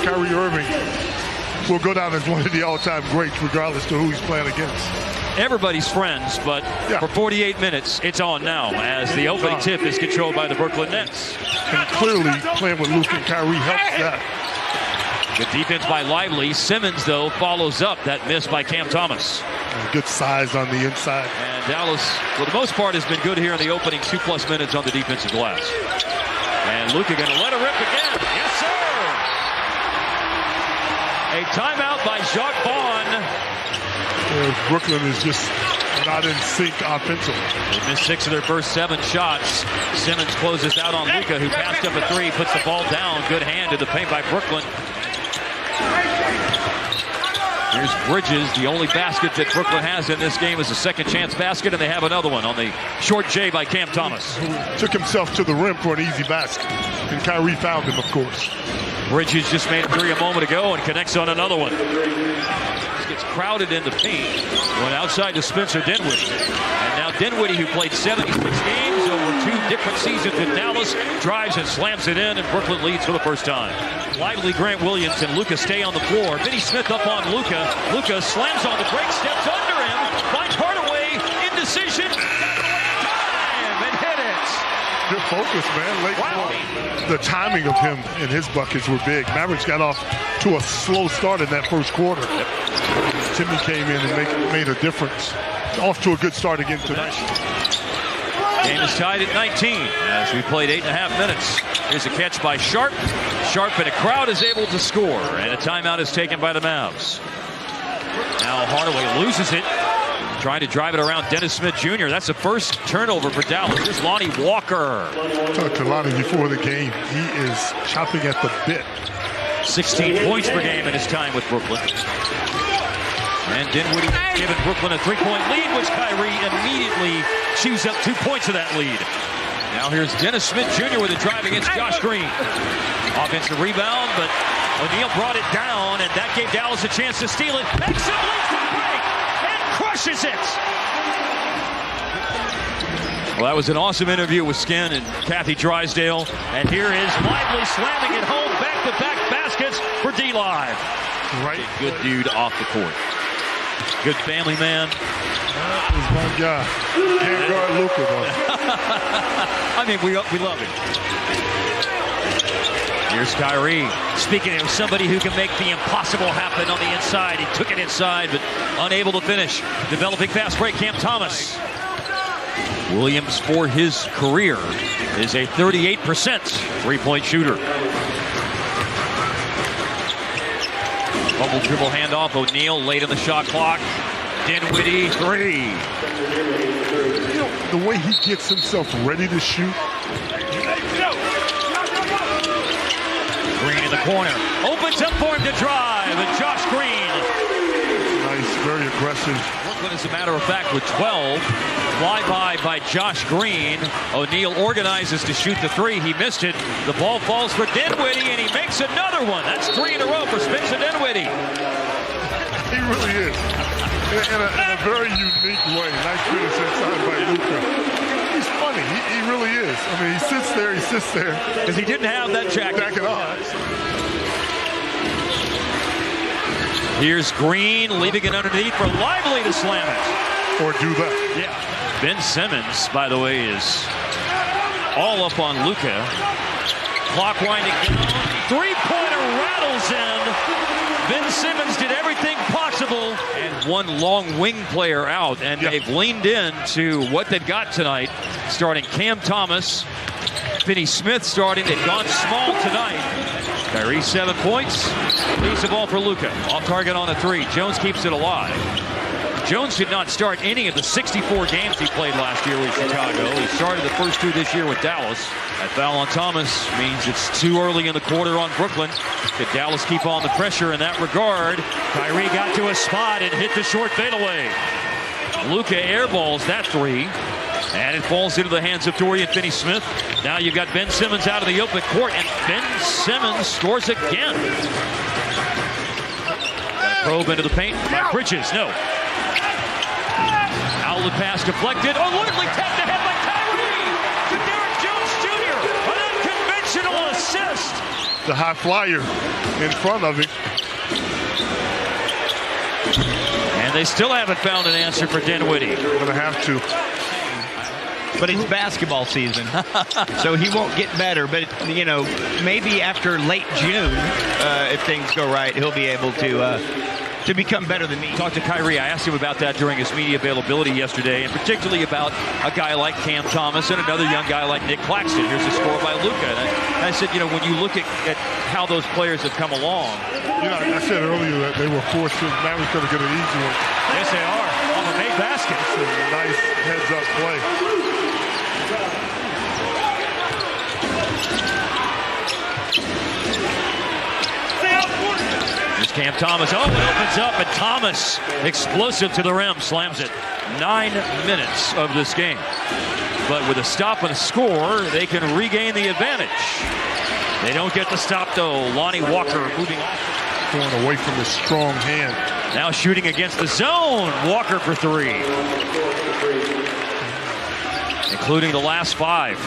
Kyrie Irving will go down as one of the all-time greats, regardless to who he's playing against. Everybody's friends, but for 48 minutes, it's on now as the opening tip is controlled by the Brooklyn Nets. And clearly, playing with Luka and Kyrie helps that. Good defense by Lively. Simmons, though, follows up that miss by Cam Thomas. And good size on the inside. And Dallas, for the most part, has been good here in the opening 2+ minutes on the defensive glass. And Luka going to let it rip again. Yes, sir! A timeout by Jacques Vaughn. Brooklyn is just not in sync offensively. They missed 6 of their first 7 shots. Simmons closes out on Luka, who passed up a 3, puts the ball down. Good hand to the paint by Brooklyn. Here's Bridges. The only basket that Brooklyn has in this game is a second chance basket, and they have another one on the short J by Cam Thomas. Took himself to the rim for an easy basket, and Kyrie found him, of course. Bridges just made a 3 a moment ago and connects on another one. Gets crowded in the paint. Went outside to Spencer Dinwiddie. And now Dinwiddie, who played 76 games over 2 different seasons in Dallas, drives and slams it in, and Brooklyn leads for the first time. Lively, Grant Williams, and Luka stay on the floor. Vinny Smith up on Luka. Luka slams on the break, steps under him, finds Hardaway, indecision, and hit it. Good focus, man. Late ball. The timing of him and his buckets were big. Mavericks got off to a slow start in that first quarter. Timmy came in and made a difference. Off to a good start again tonight. Game is tied at 19 as we played 8.5 minutes. Here's a catch by Sharp. Sharp and a crowd is able to score, and a timeout is taken by the Mavs. Now Hardaway loses it, trying to drive it around Dennis Smith Jr. That's the first turnover for Dallas. Here's Lonnie Walker. Talked to Lonnie before the game. He is chopping at the bit. 16 points per game in his time with Brooklyn. And Dinwiddie giving Brooklyn a 3-point lead, which Kyrie immediately chews up 2 points of that lead. Now here's Dennis Smith Jr. with a drive against Josh Green. Offensive rebound, but O'Neal brought it down, and that gave Dallas a chance to steal it. Makes him lead to the break and crushes it. Well, that was an awesome interview with Skin and Kathy Drysdale. And here is Lively slamming it home. Back-to-back baskets for D-Live. Right. Good dude off the court. Good family man. That is my guy. Can't guard Luka, though. I mean, we love him. Here's Kyrie. Speaking of somebody who can make the impossible happen on the inside. He took it inside, but unable to finish. Developing fast break, Cam Thomas. Williams, for his career, is a 38% three-point shooter. Bubble dribble handoff. O'Neal late in the shot clock. Dinwiddie, 3. You know, the way he gets himself ready to shoot. Green in the corner. Opens up for him to drive. And Josh Green. Nice, very aggressive. Brooklyn, as a matter of fact, with 12. Flyby by Josh Green. O'Neal organizes to shoot the 3. He missed it. The ball falls for Dinwiddie, and he makes another one. That's 3 in a row for Spencer Dinwiddie. He really is. In a very unique way. Nice finish inside by Luka. He's funny. He really is. I mean, he sits there. Because he didn't have that jacket. Back it off. Here's Green leaving it underneath for Lively to slam it. Or do that. Yeah. Ben Simmons, by the way, is all up on Luka. Clock winding down. Three-pointer rattles in. Ben Simmons did everything possible. And one long wing player out. And they've leaned in to what they've got tonight. Starting Cam Thomas. Finney Smith starting. They've gone small tonight. Kyrie, 7 points. Leaves the ball for Luka. Off target on a 3. Jones keeps it alive. Jones did not start any of the 64 games he played last year with Chicago. He started the first 2 this year with Dallas. That foul on Thomas means it's too early in the quarter on Brooklyn. Did Dallas keep on the pressure in that regard? Kyrie got to a spot and hit the short fadeaway. Luka airballs that 3. And it falls into the hands of Dorian Finney-Smith. Now you've got Ben Simmons out of the open court, and Ben Simmons scores again. Got a probe into the paint by Bridges. No. Outlet pass deflected. Oh, literally tapped ahead by Kyrie to Derrick Jones Jr. An unconventional assist. the high flyer in front of him. And they still haven't found an answer for Dinwiddie. Going to have to. But it's basketball season, so he won't get better. But, you know, maybe after late June, if things go right, he'll be able to become better than me. Talked to Kyrie. I asked him about that during his media availability yesterday, and particularly about a guy like Cam Thomas and another young guy like Nick Claxton. Here's a score by Luka. And I said, you know, when you look at how those players have come along. You know, I said earlier that they were forced to. Mavericks going to get an easy one. Yes, they are. On the made basket. It's a nice heads-up play. Here's Cam Thomas. Oh, it opens up, and Thomas, explosive to the rim, slams it. 9 minutes of this game. But with a stop and a score, they can regain the advantage. They don't get the stop, though. Lonnie Walker moving off. Going away from his strong hand. Now shooting against the zone. Walker for three. Including the last 5.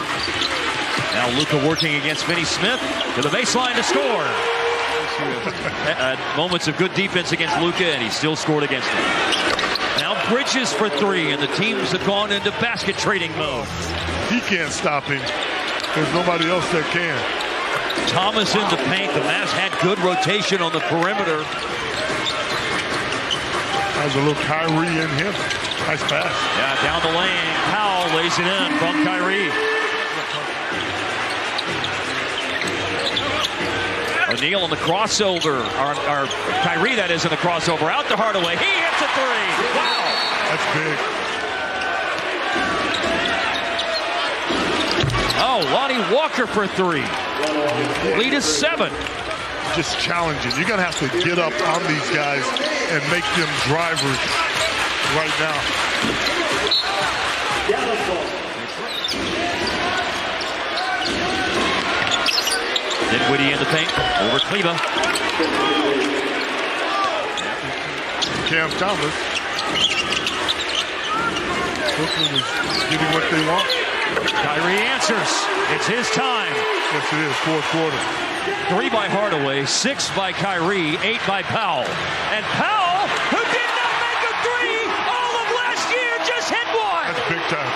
Now Luka working against Finney Smith to the baseline to score. Moments of good defense against Luka, and he still scored against him. Now Bridges for 3, and the teams have gone into basket trading mode. He can't stop him. There's nobody else that can. Thomas in the paint. The Mavs had good rotation on the perimeter. Has a little Kyrie in him. Nice pass. Yeah, down the lane. Powell lays it in from Kyrie. O'Neal on the crossover. Or Kyrie, that is, in the crossover. Out to Hardaway. He hits a 3. Wow. That's big. Oh, Lonnie Walker for 3. Lead is 7. Just challenging. You're going to have to get up on these guys and make them drivers right now. Dinwiddie in the paint over Kleba. Cam Thomas. Brooklyn is getting what they want. Kyrie answers. It's his time. Yes, it is. Fourth quarter. 3 by Hardaway, 6 by Kyrie, 8 by Powell. And Powell, who did not make a 3 all of last year, just hit one. That's big time.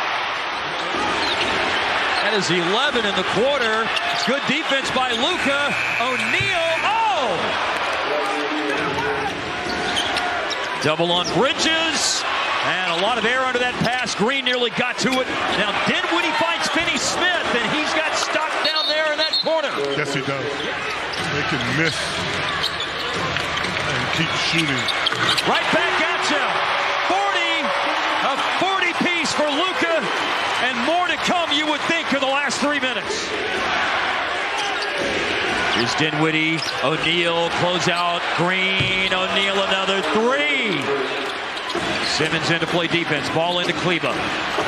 That is 11 in the quarter. Good defense by Luka. O'Neal. Oh! Double on Bridges. And a lot of air under that pass. Green nearly got to it. Now Dinwiddie finds Finney Smith, and he's got stuck down there in that corner. Yes, he does. They can miss and keep shooting. Right back at you. 40, a 40-piece for Luka, and more to come, you would think, in the last 3 minutes. Here's Dinwiddie. O'Neal, close out. Green. O'Neal, another 3. Simmons in to play defense. Ball into Kleba.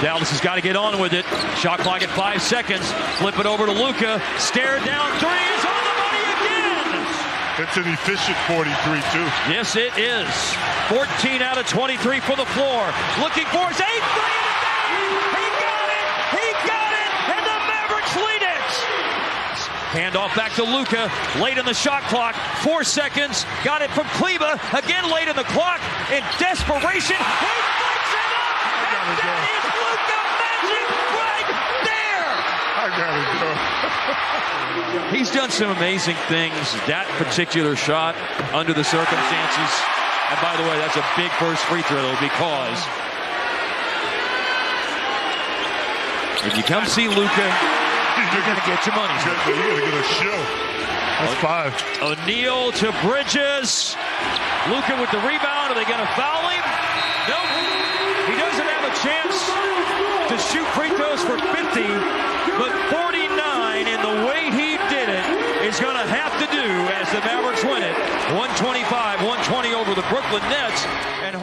Dallas has got to get on with it. Shot clock at 5 seconds. Flip it over to Luka. Stare down 3. Is on the money again. It's an efficient 43, too. Yes, it is. 14 out of 23 for the floor. Looking for his 8th 3. He got it. He got it. And the Mavericks lead it. Handoff back to Luka. Late in the shot clock. 4 seconds. Got it from Kleba. Again late in the clock. In desperation. He breaks it up. And that is Luka Magic right there. I gotta go. He's done some amazing things. That particular shot under the circumstances. And by the way, that's a big first free throw because if you come see Luka, you're going to get your money. You're going to get a show. That's 5. O'Neal to Bridges. Luka with the rebound. Are they going to foul him? Nope. He doesn't have a chance to shoot free throws for 50, but 49 in the way he did it is going to have to do as the Mavericks win it. 125-120 over the Brooklyn Nets. And